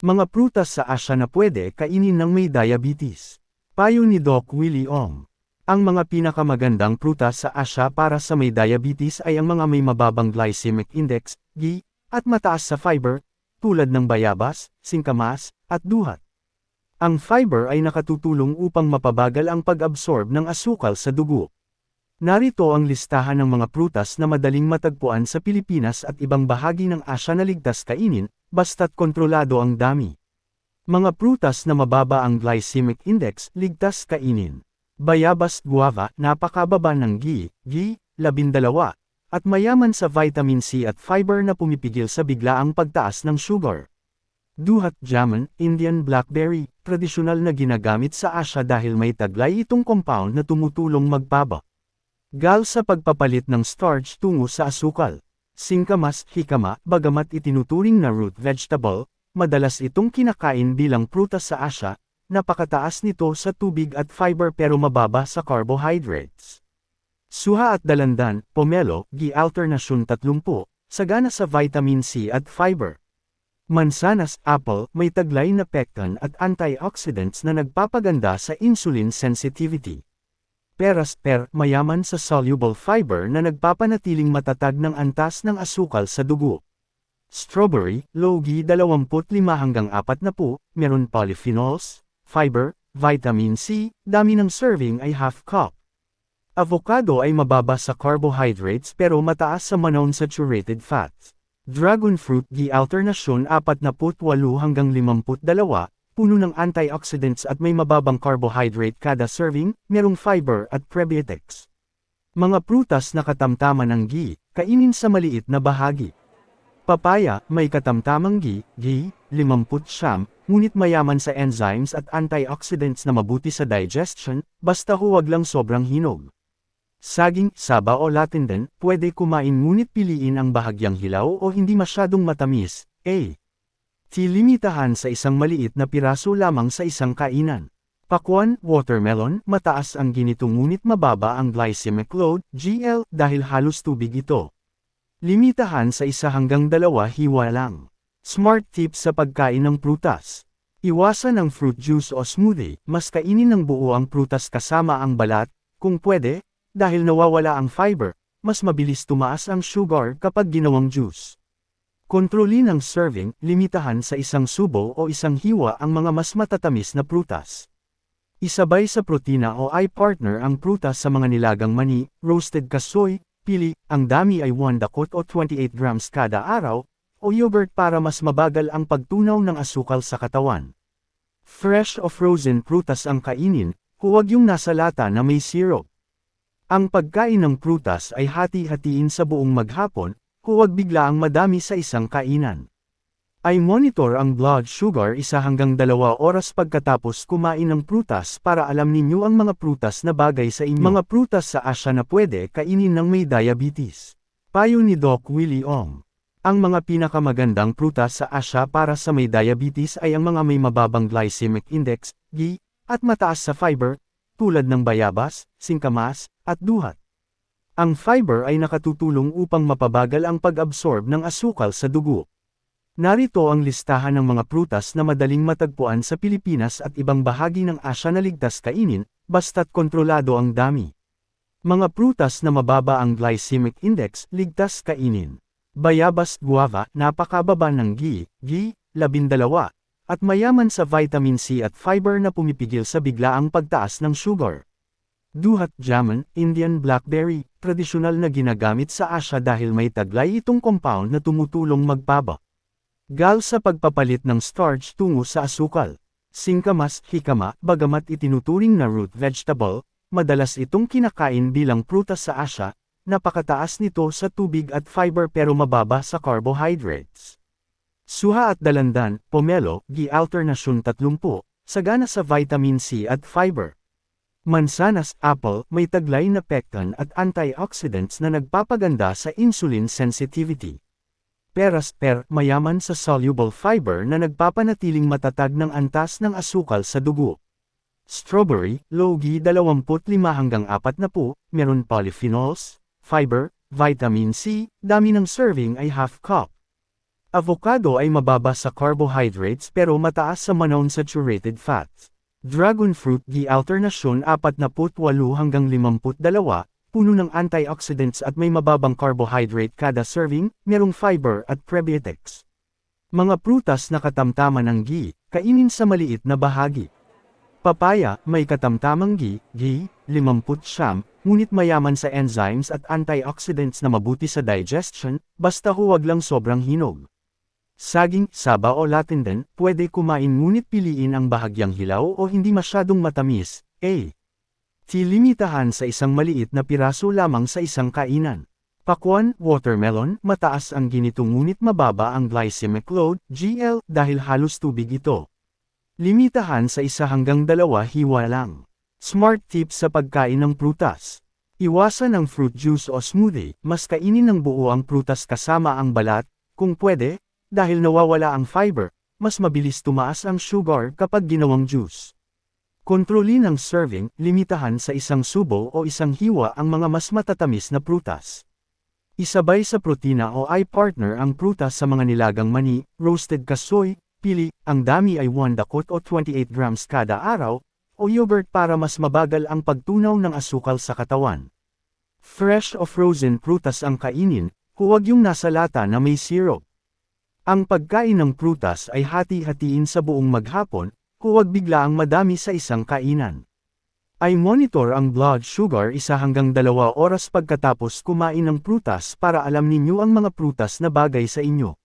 Mga prutas sa Asya na pwede kainin ng may diabetes. Payo ni Doc Willie Ong. Ang mga pinakamagandang prutas sa Asya para sa may diabetes ay ang mga may mababang glycemic index, GI, at mataas sa fiber, tulad ng bayabas, singkamas, at duhat. Ang fiber ay nakatutulong upang mapabagal ang pag-absorb ng asukal sa dugo. Narito ang listahan ng mga prutas na madaling matagpuan sa Pilipinas at ibang bahagi ng Asya na ligtas kainin, basta't kontrolado ang dami. Mga prutas na mababa ang glycemic index, ligtas kainin. Bayabas guava, napakababa ng GI, 12, at mayaman sa vitamin C at fiber na pumipigil sa biglaang pagtaas ng sugar. Duhat jamun, Indian blackberry, tradisyonal na ginagamit sa Asya dahil may taglay itong compound na tumutulong magpaba gal sa pagpapalit ng starch tungo sa asukal. Singkamas, jicama, bagamat itinuturing na root vegetable, madalas itong kinakain bilang prutas sa Asya, napakataas nito sa tubig at fiber pero mababa sa carbohydrates. Suha at dalandan, pomelo, GI alternasyon 30, sagana sa vitamin C at fiber. Mansanas, apple, may taglay na pectin at antioxidants na nagpapaganda sa insulin sensitivity. Peras, mayaman sa soluble fiber na nagpapanatiling matatag ng antas ng asukal sa dugo. Strawberry, low-GI 25-40, meron polyphenols, fiber, vitamin C, dami ng serving ay half cup. Avocado ay mababa sa carbohydrates pero mataas sa monounsaturated fats. Dragon fruit, GI alternasyon 48-52, puno ng antioxidants at may mababang carbohydrate kada serving, merong fiber at prebiotics. Mga prutas na katamtaman ng GI, kainin sa maliit na bahagi. Papaya, may katamtamang GI, 50, ngunit mayaman sa enzymes at antioxidants na mabuti sa digestion, basta huwag lang sobrang hinog. Saging, saba o latindin, pwede kumain ngunit piliin ang bahagyang hilaw o hindi masyadong matamis, limitahan sa isang maliit na piraso lamang sa isang kainan. Pakwan, watermelon, mataas ang ginito ngunit mababa ang glycemic load, GL, dahil halos tubig ito. Limitahan sa 1 hanggang 2 hiwa lang. Smart tips sa pagkain ng prutas. Iwasan ang fruit juice o smoothie, mas kainin ng buo ang prutas kasama ang balat, kung pwede, dahil nawawala ang fiber, mas mabilis tumaas ang sugar kapag ginawang juice. Kontrolin ang serving, limitahan sa 1 subo o 1 hiwa ang mga mas matatamis na prutas. Isabay sa protina o partner ang prutas sa mga nilagang mani, roasted kasoy, pili, ang dami ay 1 dakot o 28 grams kada araw, o yogurt para mas mabagal ang pagtunaw ng asukal sa katawan. Fresh o frozen prutas ang kainin, huwag yung nasa lata na may syrup. Ang pagkain ng prutas ay hati-hatiin sa buong maghapon, huwag bigla ang madami sa isang kainan. Ay monitor ang blood sugar 1 hanggang 2 oras pagkatapos kumain ng prutas para alam ninyo ang mga prutas na bagay sa inyo. Mga prutas sa Asya na pwede kainin ng may diabetes. Payo ni Doc Willie Ong. Ang mga pinakamagandang prutas sa Asya para sa may diabetes ay ang mga may mababang glycemic index, GI, at mataas sa fiber, tulad ng bayabas, singkamas, at duhat. Ang fiber ay nakatutulong upang mapabagal ang pag-absorb ng asukal sa dugo. Narito ang listahan ng mga prutas na madaling matagpuan sa Pilipinas at ibang bahagi ng Asya na ligtas kainin, basta't kontrolado ang dami. Mga prutas na mababa ang glycemic index, ligtas kainin. Bayabas guava, napakababa ng GI, 12, at mayaman sa vitamin C at fiber na pumipigil sa biglaang pagtaas ng sugar. Duhat jamun, Indian blackberry, tradisyonal na ginagamit sa Asya dahil may taglay itong compound na tumutulong magpaba gal sa pagpapalit ng starch tungo sa asukal. Singkamas, jicama, bagamat itinuturing na root vegetable, madalas itong kinakain bilang prutas sa Asya, napakataas nito sa tubig at fiber pero mababa sa carbohydrates. Suha at dalandan, pomelo, GI alternasyon 30, sagana sa vitamin C at fiber. Mansanas, apple, may taglay na pectin at antioxidants na nagpapaganda sa insulin sensitivity. Peras, mayaman sa soluble fiber na nagpapanatiling matatag ng antas ng asukal sa dugo. Strawberry, low-GI 25-40, meron polyphenols, fiber, vitamin C, dami ng serving ay half cup. Avocado ay mababa sa carbohydrates pero mataas sa monounsaturated fats. Dragon fruit ghee alternasyon 48 hanggang 52, puno ng antioxidants at may mababang carbohydrate kada serving, merong fiber at prebiotics. Mga prutas na katamtaman ng ghee, kainin sa maliit na bahagi. Papaya, may katamtamang ghee, 50, ngunit mayaman sa enzymes at antioxidants na mabuti sa digestion, basta huwag lang sobrang hinog. Saging, saba o latindan, pwede kumain ngunit piliin ang bahagyang hilaw o hindi masyadong matamis, Limitahan sa isang maliit na piraso lamang sa isang kainan. Pakwan, watermelon, mataas ang ginito ngunit mababa ang glycemic load, GL, dahil halos tubig ito. Limitahan sa 1 hanggang 2 hiwa lang. Smart tips sa pagkain ng prutas. Iwasan ang fruit juice o smoothie, mas kainin ng buo ang prutas kasama ang balat, kung pwede, dahil nawawala ang fiber, mas mabilis tumaas ang sugar kapag ginawang juice. Kontrolin ang serving, limitahan sa 1 subo o 1 hiwa ang mga mas matatamis na prutas. Isabay sa protina o partner ang prutas sa mga nilagang mani, roasted kasoy, pili, ang dami ay 1 dakot o 28 grams kada araw, o yogurt para mas mabagal ang pagtunaw ng asukal sa katawan. Fresh o frozen prutas ang kainin, huwag yung nasa lata na may syrup. Ang pagkain ng prutas ay hati-hatiin sa buong maghapon, huwag bigla ang madami sa isang kainan. Ay monitor ang blood sugar 1 hanggang 2 oras pagkatapos kumain ng prutas para alam ninyo ang mga prutas na bagay sa inyo.